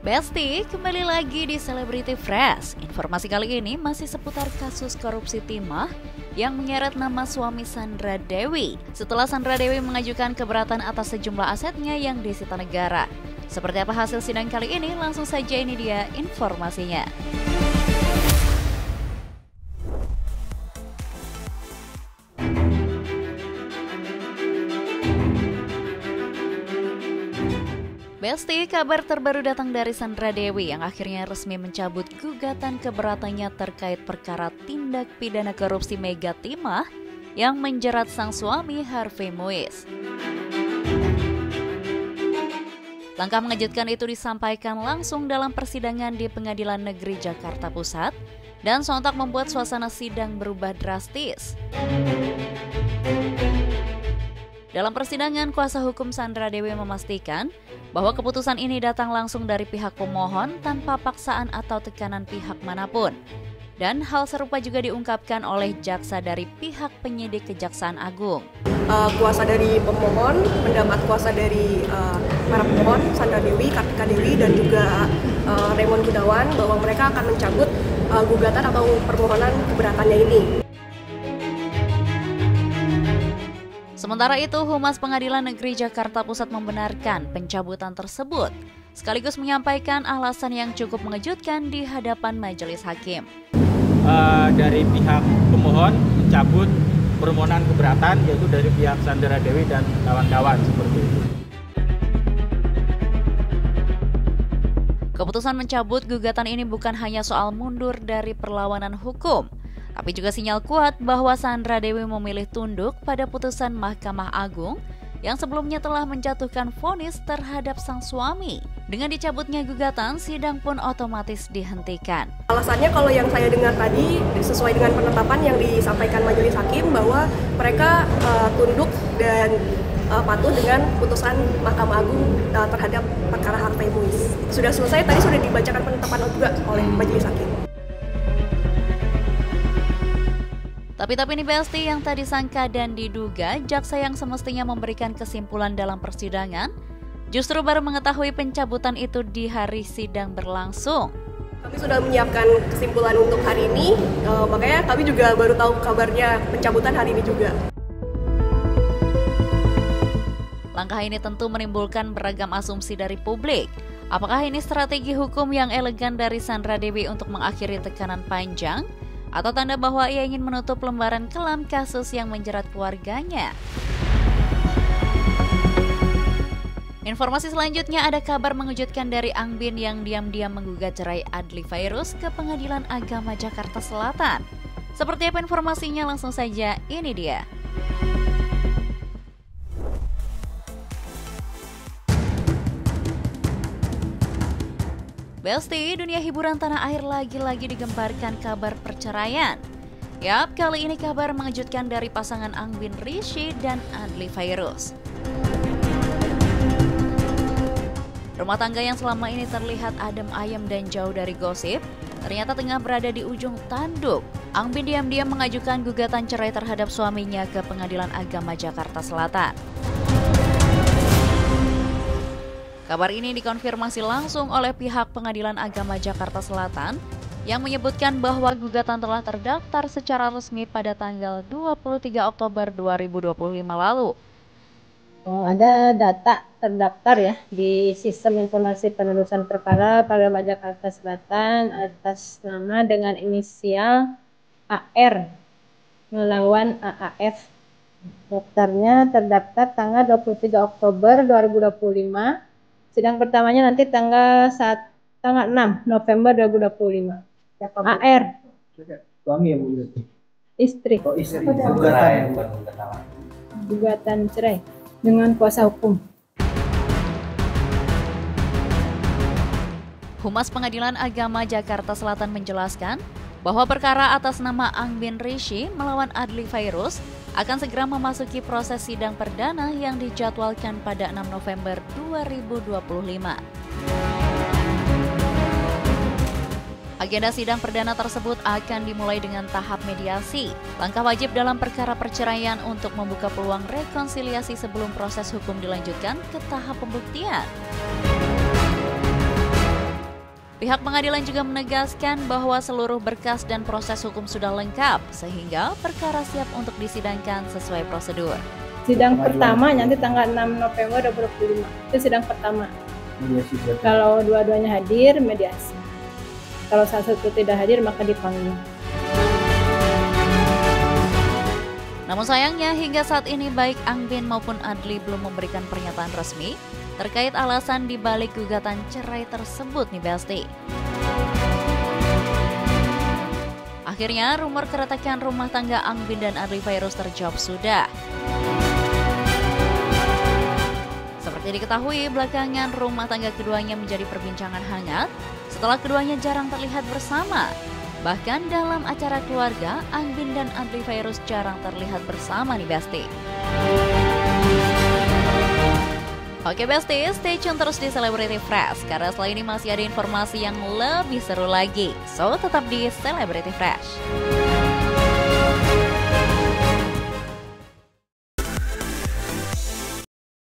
Besti, kembali lagi di Celebrity Fresh. Informasi kali ini masih seputar kasus korupsi timah yang menyeret nama suami Sandra Dewi setelah Sandra Dewi mengajukan keberatan atas sejumlah asetnya yang disita negara. Seperti apa hasil sidang kali ini? Langsung saja ini dia informasinya. Besti, kabar terbaru datang dari Sandra Dewi yang akhirnya resmi mencabut gugatan keberatannya terkait perkara tindak pidana korupsi mega timah yang menjerat sang suami Harvey Muiz. Langkah mengejutkan itu disampaikan langsung dalam persidangan di Pengadilan Negeri Jakarta Pusat dan sontak membuat suasana sidang berubah drastis. Dalam persidangan, kuasa hukum Sandra Dewi memastikan bahwa keputusan ini datang langsung dari pihak pemohon tanpa paksaan atau tekanan pihak manapun. Dan hal serupa juga diungkapkan oleh jaksa dari pihak penyidik Kejaksaan Agung. Kuasa dari pemohon, pendapat kuasa dari para pemohon, Sandra Dewi, Kartika Dewi, dan juga Raymond Gunawan bahwa mereka akan mencabut gugatan atau permohonan keberatannya ini. Sementara itu, Humas Pengadilan Negeri Jakarta Pusat membenarkan pencabutan tersebut, sekaligus menyampaikan alasan yang cukup mengejutkan di hadapan majelis hakim. Dari pihak pemohon mencabut permohonan keberatan, yaitu dari pihak Sandra Dewi dan kawan-kawan seperti itu. Keputusan mencabut gugatan ini bukan hanya soal mundur dari perlawanan hukum, tapi juga sinyal kuat bahwa Sandra Dewi memilih tunduk pada putusan Mahkamah Agung yang sebelumnya telah menjatuhkan vonis terhadap sang suami. Dengan dicabutnya gugatan, sidang pun otomatis dihentikan. Alasannya kalau yang saya dengar tadi sesuai dengan penetapan yang disampaikan majelis hakim bahwa mereka tunduk dan patuh dengan putusan Mahkamah Agung terhadap perkara Harvey Muiz. Sudah selesai, tadi sudah dibacakan penetapan juga oleh majelis hakim. Tapi nih Besti, yang tadi sangka dan diduga jaksa yang semestinya memberikan kesimpulan dalam persidangan justru baru mengetahui pencabutan itu di hari sidang berlangsung. Kami sudah menyiapkan kesimpulan untuk hari ini, makanya kami juga baru tahu kabarnya pencabutan hari ini juga. Langkah ini tentu menimbulkan beragam asumsi dari publik. Apakah ini strategi hukum yang elegan dari Sandra Dewi untuk mengakhiri tekanan panjang? Atau tanda bahwa ia ingin menutup lembaran kelam kasus yang menjerat keluarganya? Informasi selanjutnya, ada kabar mengejutkan dari Angbin yang diam-diam menggugat cerai Adly Fairuz ke Pengadilan Agama Jakarta Selatan. Seperti apa informasinya? Langsung saja, ini dia. Besti, dunia hiburan tanah air lagi-lagi digemparkan kabar perceraian. Yap, kali ini kabar mengejutkan dari pasangan Angbin Rishi dan Adly Fairuz. Rumah tangga yang selama ini terlihat adem ayem dan jauh dari gosip, ternyata tengah berada di ujung tanduk. Angbin diam-diam mengajukan gugatan cerai terhadap suaminya ke Pengadilan Agama Jakarta Selatan. Kabar ini dikonfirmasi langsung oleh pihak Pengadilan Agama Jakarta Selatan yang menyebutkan bahwa gugatan telah terdaftar secara resmi pada tanggal 23 Oktober 2025 lalu. Ada data terdaftar ya di Sistem Informasi Penelusuran Perkara Pengadilan Jakarta Selatan atas nama dengan inisial AR melawan AAF. Daftarnya terdaftar tanggal 23 Oktober 2025. Sidang pertamanya nanti tanggal 6 November 2025. AR. Suami ya Bu? Istri. Oh istri. Gugatan cerai dengan kuasa hukum. Humas Pengadilan Agama Jakarta Selatan menjelaskan bahwa perkara atas nama Angbin Rishi melawan Adly Fairuz akan segera memasuki proses sidang perdana yang dijadwalkan pada 6 November 2025. Agenda sidang perdana tersebut akan dimulai dengan tahap mediasi, langkah wajib dalam perkara perceraian untuk membuka peluang rekonsiliasi sebelum proses hukum dilanjutkan ke tahap pembuktian. Pihak pengadilan juga menegaskan bahwa seluruh berkas dan proses hukum sudah lengkap, sehingga perkara siap untuk disidangkan sesuai prosedur. Sidang pertama nanti tanggal 6 November 2025. Itu sidang pertama. Mediasi berarti. Kalau dua-duanya hadir, mediasi. Kalau salah satu tidak hadir, maka dipanggil. Namun sayangnya hingga saat ini baik Angbin maupun Adli belum memberikan pernyataan resmi terkait alasan dibalik gugatan cerai tersebut nih Besti. Akhirnya rumor keretakan rumah tangga Angbin dan Adli Fairuz terjawab sudah. Seperti diketahui, belakangan rumah tangga keduanya menjadi perbincangan hangat setelah keduanya jarang terlihat bersama. Bahkan dalam acara keluarga, Angbin dan Adli Fairuz jarang terlihat bersama nih Besti. Oke Besti, stay tune terus di Celebrity Fresh karena setelah ini masih ada informasi yang lebih seru lagi. So, tetap di Celebrity Fresh.